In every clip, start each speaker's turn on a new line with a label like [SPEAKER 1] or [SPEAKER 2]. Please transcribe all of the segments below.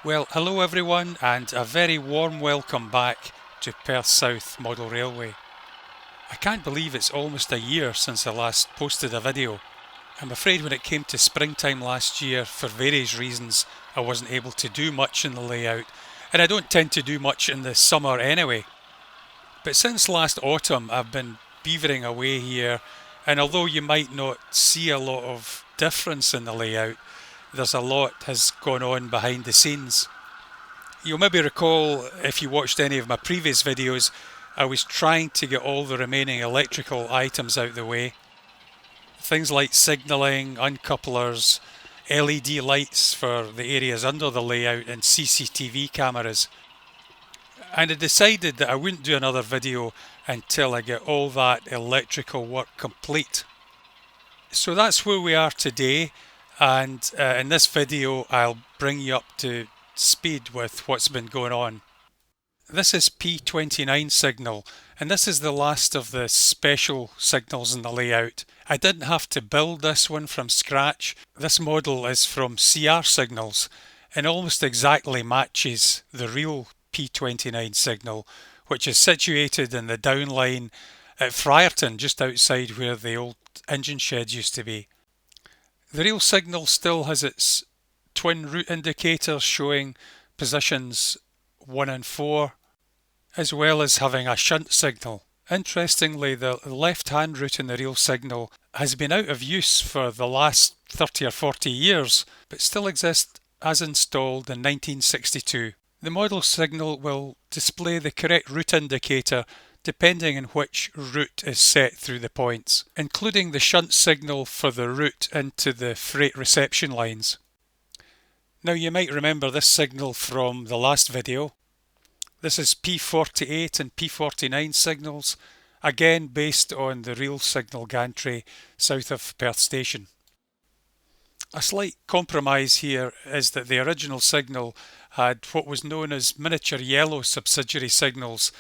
[SPEAKER 1] Well, hello everyone, and a very warm welcome back to Perth South Model Railway. I can't believe it's almost a year since I last posted a video. I'm afraid when it came to springtime last year, for various reasons, I wasn't able to do much in the layout, and I don't tend to do much in the summer anyway. But since last autumn, I've been beavering away here, and although you might not see a lot of difference in the layout, there's a lot has gone on behind the scenes. You'll maybe recall, if you watched any of my previous videos, I was trying to get all the remaining electrical items out of the way. Things like signalling, uncouplers, LED lights for the areas under the layout, and CCTV cameras. And I decided that I wouldn't do another video until I get all that electrical work complete. So that's where we are today, and in this video I'll bring you up to speed with what's been going on. This is P29 signal, and this is the last of the special signals in the layout. I didn't have to build this one from scratch. This model is from CR signals and almost exactly matches the real P29 signal, which is situated in the downline at Friarton, just outside where the old engine sheds used to be. The real signal still has its twin route indicators showing positions 1 and 4, as well as having a shunt signal. Interestingly, the left-hand route in the real signal has been out of use for the last 30 or 40 years, but still exists as installed in 1962. The model signal will display the correct route indicator depending on which route is set through the points, including the shunt signal for the route into the freight reception lines. Now you might remember this signal from the last video. This is P48 and P49 signals, again based on the real signal gantry south of Perth Station. A slight compromise here is that the original signal had what was known as miniature yellow subsidiary signals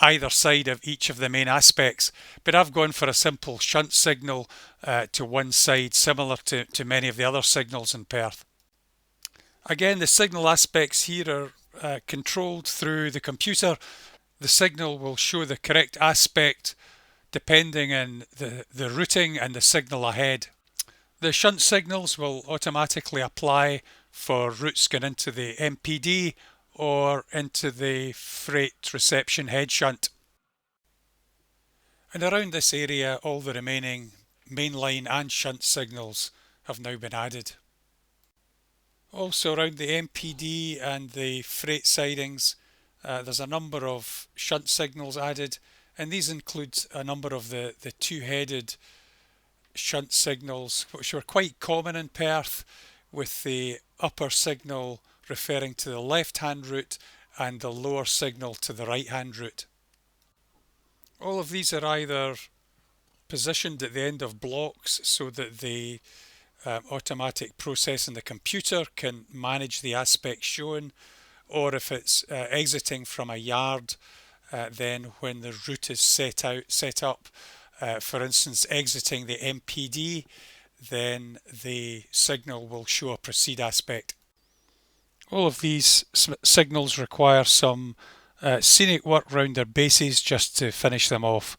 [SPEAKER 1] either side of each of the main aspects, but I've gone for a simple shunt signal to one side, similar to many of the other signals in Perth. Again, the signal aspects here are controlled through the computer. The signal will show the correct aspect depending on the routing and the signal ahead. The shunt signals will automatically apply for routes going into the MPD or into the freight reception head shunt. And around this area, all the remaining mainline and shunt signals have now been added. Also around the MPD and the freight sidings, there's a number of shunt signals added, and these include a number of the two-headed shunt signals, which were quite common in Perth, with the upper signal referring to the left-hand route and the lower signal to the right-hand route. All of these are either positioned at the end of blocks so that the automatic process in the computer can manage the aspects shown, or if it's exiting from a yard, then when the route is set up, for instance exiting the MPD, then the signal will show a proceed aspect. All of these signals require some scenic work round their bases just to finish them off,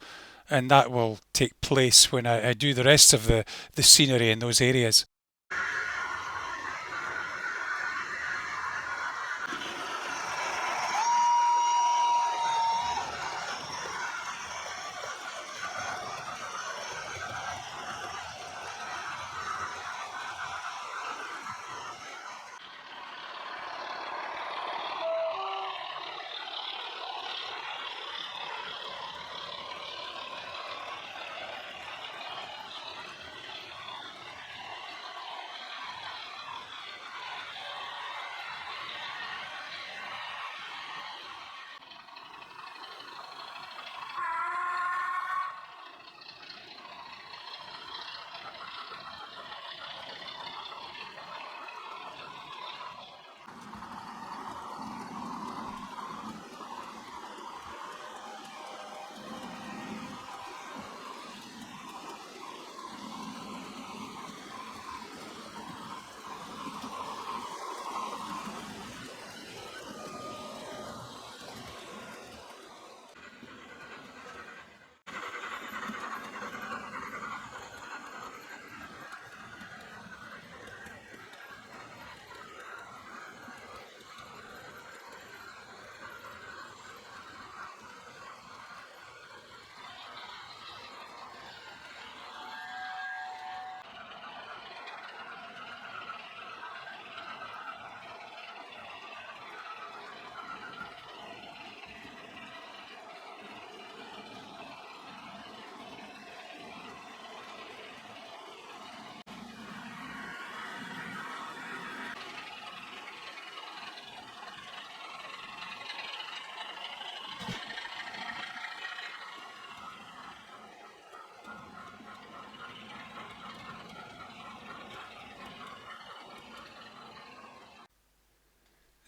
[SPEAKER 1] and that will take place when I do the rest of the scenery in those areas.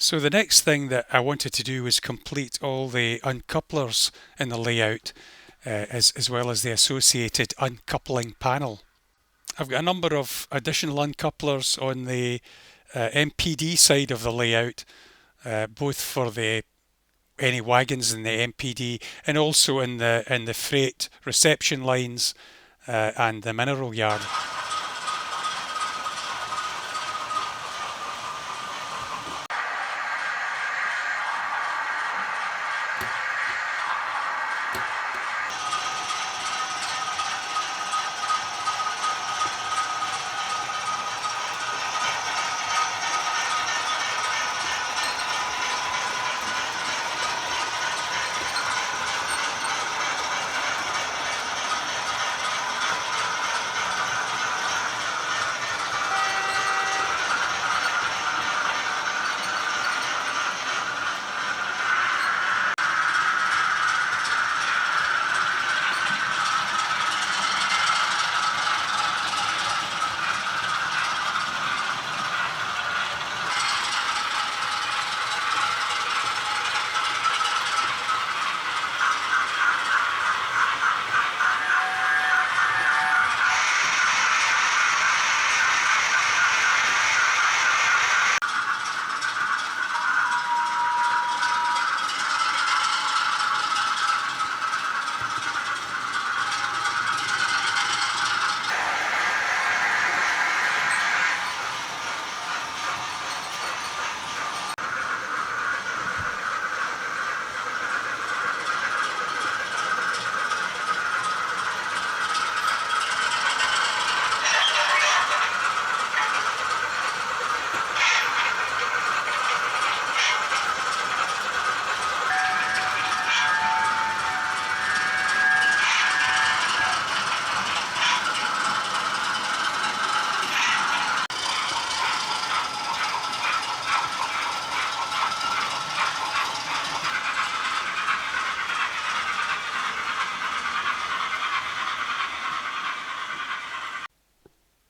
[SPEAKER 1] So the next thing that I wanted to do was complete all the uncouplers in the layout, as well as the associated uncoupling panel. I've got a number of additional uncouplers on the MPD side of the layout, both for any wagons in the MPD and also in the freight reception lines and the mineral yard.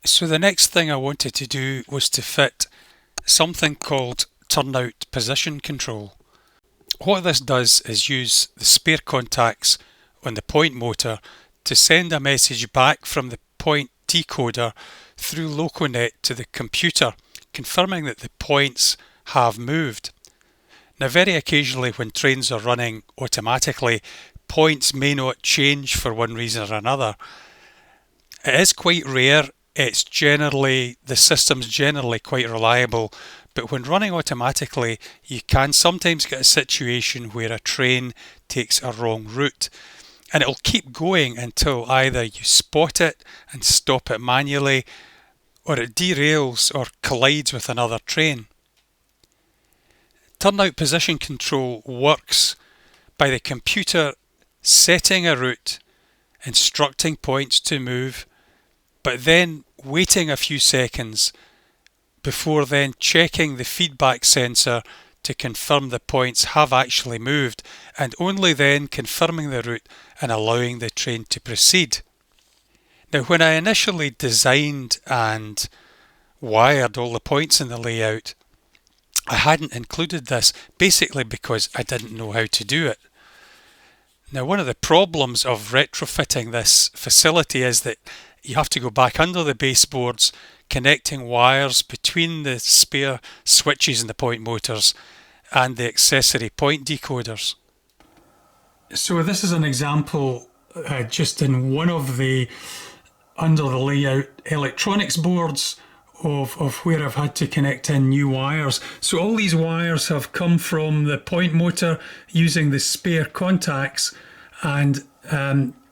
[SPEAKER 1] So the next thing I wanted to do was to fit something called Turnout position control. What this does is use the spare contacts on the point motor to send a message back from the point decoder through LocoNet to the computer, confirming that the points have moved. Now, very occasionally when trains are running automatically, points may not change for one reason or another. It is quite rare. The system's generally quite reliable, but when running automatically, you can sometimes get a situation where a train takes a wrong route, and it'll keep going until either you spot it and stop it manually, or it derails or collides with another train. Turnout position control works by the computer setting a route, instructing points to move, but then waiting a few seconds before then checking the feedback sensor to confirm the points have actually moved, and only then confirming the route and allowing the train to proceed. Now, when I initially designed and wired all the points in the layout, I hadn't included this, basically because I didn't know how to do it. Now, one of the problems of retrofitting this facility is that you have to go back under the baseboards, connecting wires between the spare switches in the point motors and the accessory point decoders. So this is an example just in one of the under the layout electronics boards of where I've had to connect in new wires. So all these wires have come from the point motor using the spare contacts, and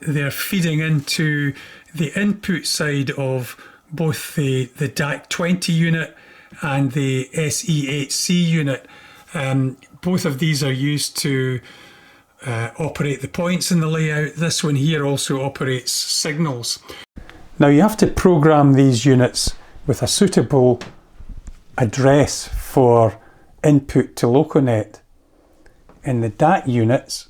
[SPEAKER 1] they're feeding into the input side of both the DAC 20 unit and the SE8C unit. Both of these are used to operate the points in the layout. This one here also operates signals. Now you have to program these units with a suitable address for input to LocoNet. In the DAC units,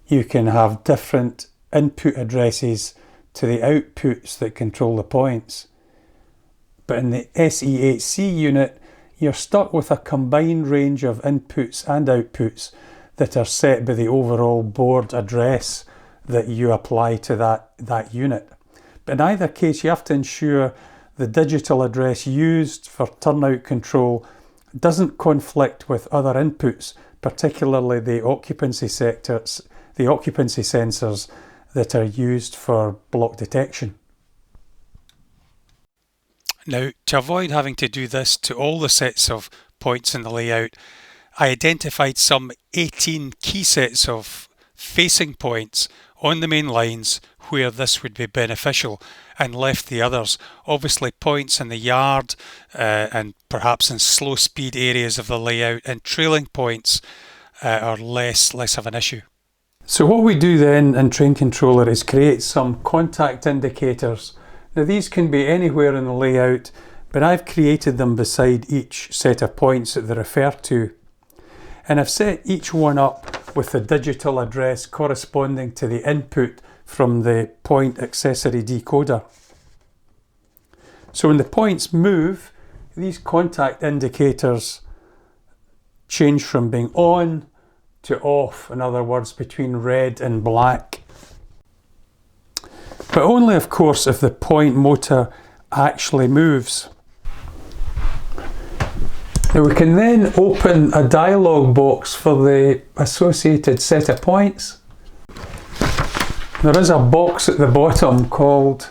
[SPEAKER 1] you can have different input addresses to the outputs that control the points. But in the SE8C unit,
[SPEAKER 2] you're stuck with a combined range of inputs and outputs that are set by the overall board address that you apply to that unit. But in either case, you have to ensure the digital address used for turnout control doesn't conflict with other inputs, particularly the occupancy sensors that are used for block detection.
[SPEAKER 1] Now, to avoid having to do this to all the sets of points in the layout, I identified some 18 key sets of facing points on the main lines where this would be beneficial, and left the others, obviously points in the yard and perhaps in slow speed areas of the layout, and trailing points are less of an issue.
[SPEAKER 2] So what we do then in Train Controller is create some contact indicators. Now these can be anywhere in the layout, but I've created them beside each set of points that they refer to. And I've set each one up with the digital address corresponding to the input from the point accessory decoder. So when the points move, these contact indicators change from being on to off, in other words, between red and black. But only, of course, if the point motor actually moves. Now we can then open a dialog box for the associated set of points. There is a box at the bottom called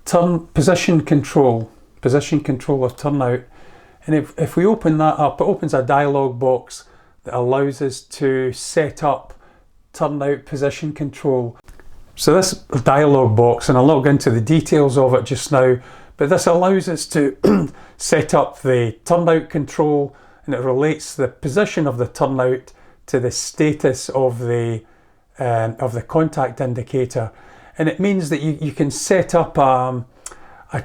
[SPEAKER 2] Position Control of Turnout. And if we open that up, it opens a dialog box that allows us to set up turnout position control. So this dialog box, and I'll not go into the details of it just now, but this allows us to set up the turnout control, and it relates the position of the turnout to the status of the contact indicator. And it means that you can set up a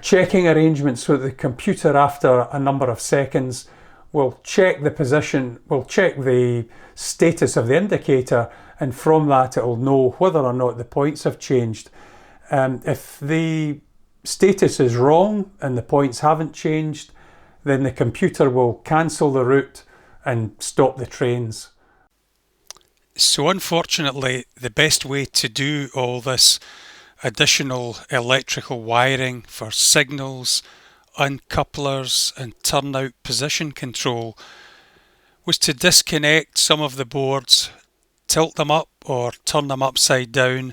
[SPEAKER 2] checking arrangement so that the computer, after a number of seconds, will check the position, will check the status of the indicator, and from that it will know whether or not the points have changed. If the status is wrong and the points haven't changed, then the computer will cancel the route and stop the trains.
[SPEAKER 1] So unfortunately, the best way to do all this additional electrical wiring for signals, uncouplers and turnout position control was to disconnect some of the boards, tilt them up or turn them upside down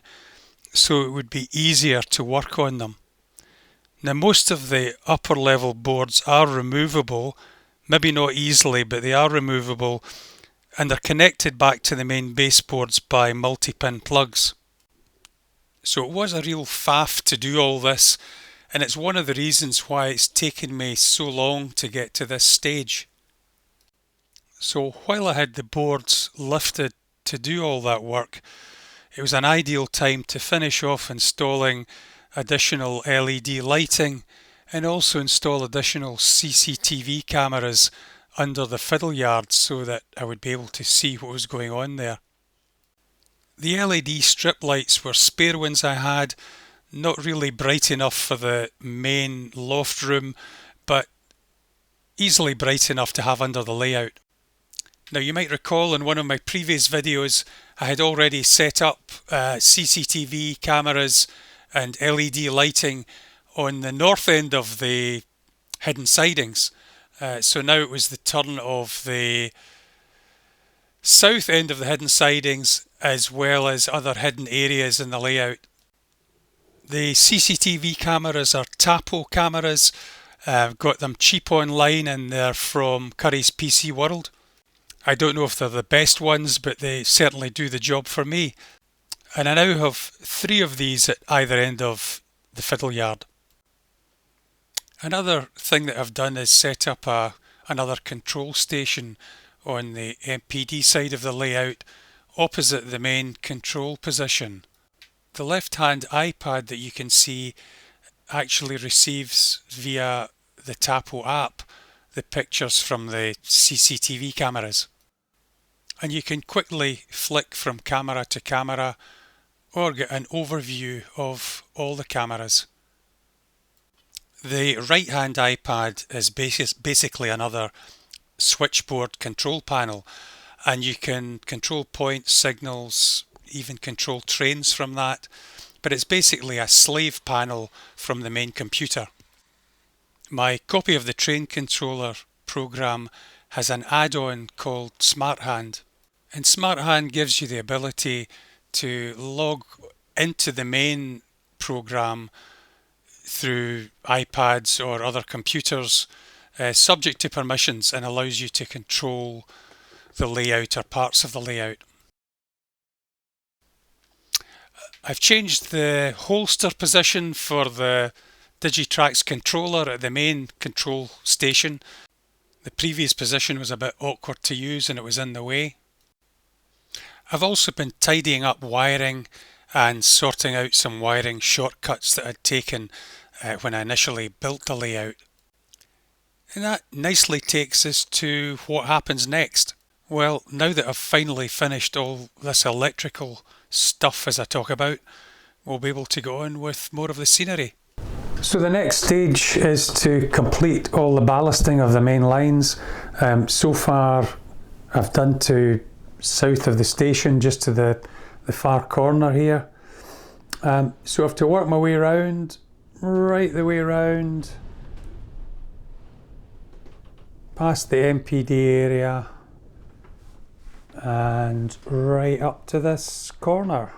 [SPEAKER 1] so it would be easier to work on them. Now most of the upper level boards are removable, maybe not easily, but they are removable, and they're connected back to the main baseboards by multi-pin plugs. So it was a real faff to do all this, and it's one of the reasons why it's taken me so long to get to this stage. So while I had the boards lifted to do all that work, it was an ideal time to finish off installing additional LED lighting and also install additional CCTV cameras under the fiddle yard so that I would be able to see what was going on there. The LED strip lights were spare ones I had, not really bright enough for the main loft room, but easily bright enough to have under the layout. Now you might recall in one of my previous videos I had already set up CCTV cameras and LED lighting on the north end of the hidden sidings. So now it was the turn of the south end of the hidden sidings as well as other hidden areas in the layout. The CCTV cameras are Tapo cameras. I've got them cheap online and they're from Curry's PC World. I don't know if they're the best ones, but they certainly do the job for me. And I now have 3 of these at either end of the fiddle yard. Another thing that I've done is set up another control station on the MPD side of the layout opposite the main control position. The left-hand iPad that you can see actually receives via the Tapo app the pictures from the CCTV cameras. And you can quickly flick from camera to camera or get an overview of all the cameras. The right hand iPad is basically another switchboard control panel, and you can control points, signals, even control trains from that, but it's basically a slave panel from the main computer. My copy of the train controller program has an add-on called Smart Hand, and Smart Hand gives you the ability to log into the main program through iPads or other computers, subject to permissions, and allows you to control the layout or parts of the layout. I've changed the holster position for the Digitrax controller at the main control station. The previous position was a bit awkward to use and it was in the way. I've also been tidying up wiring and sorting out some wiring shortcuts that I'd taken when I initially built the layout. And that nicely takes us to what happens next. Well, now that I've finally finished all this electrical stuff as I talk about, we'll be able to go on with more of the scenery.
[SPEAKER 2] So the next stage is to complete all the ballasting of the main lines. So far I've done to south of the station, just to the far corner here. So I have to work my way around, right the way around, past the MPD area and right up to this corner,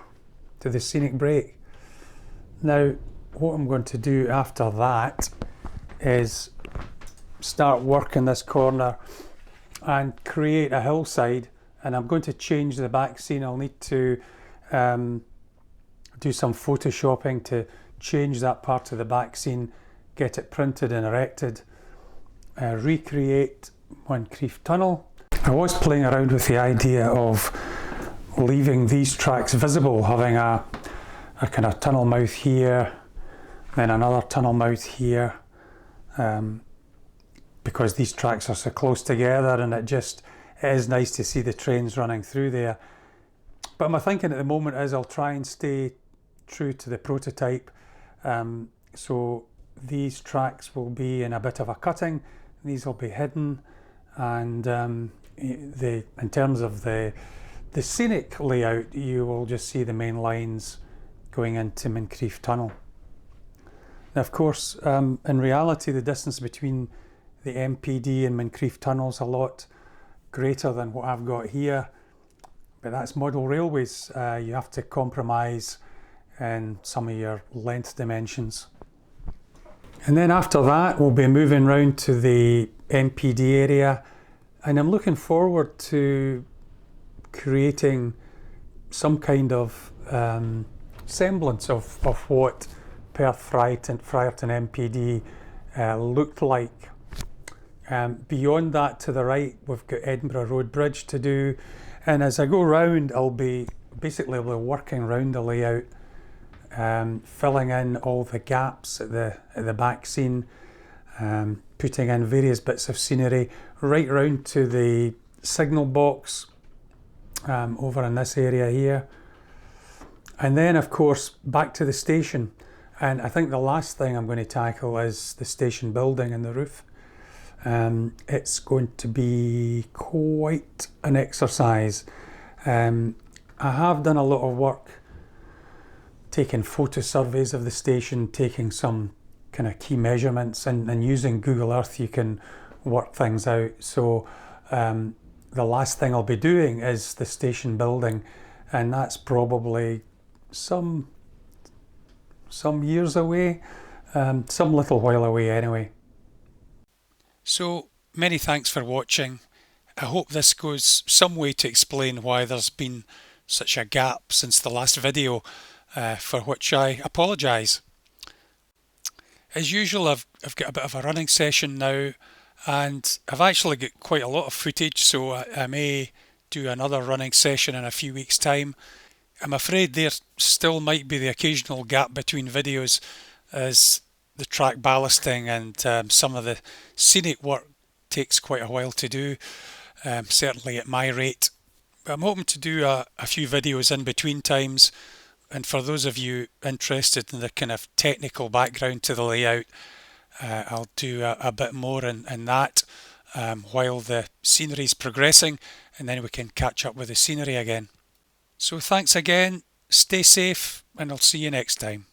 [SPEAKER 2] to the scenic break. Now what I'm going to do after that is start working this corner and create a hillside, and I'm going to change the back scene. I'll need to do some photoshopping to change that part of the back scene, get it printed and erected, recreate Moncrief Tunnel. I was playing around with the idea of leaving these tracks visible, having a kind of tunnel mouth here, then another tunnel mouth here, because these tracks are so close together, and it is nice to see the trains running through there. But my thinking at the moment is I'll try and stay true to the prototype. So these tracks will be in a bit of a cutting, these will be hidden, and in terms of the scenic layout, you will just see the main lines going into Moncrief Tunnel. Now, of course, in reality, the distance between the MPD and Moncrief Tunnel is a lot greater than what I've got here, but that's model railways. You have to compromise in some of your length dimensions. And then after that, we'll be moving round to the MPD area, and I'm looking forward to creating some kind of semblance of what Perth Friarton MPD looked like. Beyond that, to the right, we've got Edinburgh Road Bridge to do, and as I go round, I'll be working round the layout, filling in all the gaps at the back scene, putting in various bits of scenery right round to the signal box over in this area here, and then of course back to the station. And I think the last thing I'm going to tackle is the station building and the roof. It's going to be quite an exercise. I have done a lot of work taking photo surveys of the station, taking some kind of key measurements, and using Google Earth you can work things out. So the last thing I'll be doing is the station building, and that's probably some years away, some little while away anyway.
[SPEAKER 1] So many thanks for watching. I hope this goes some way to explain why there's been such a gap since the last video, for which I apologise. As usual, I've got a bit of a running session now, and I've actually got quite a lot of footage, so I may do another running session in a few weeks' time. I'm afraid there still might be the occasional gap between videos as the track ballasting and some of the scenic work takes quite a while to do, certainly at my rate. But I'm hoping to do a few videos in between times, and for those of you interested in the kind of technical background to the layout, I'll do a bit more in that while the scenery's progressing, and then we can catch up with the scenery again. So thanks again, stay safe, and I'll see you next time.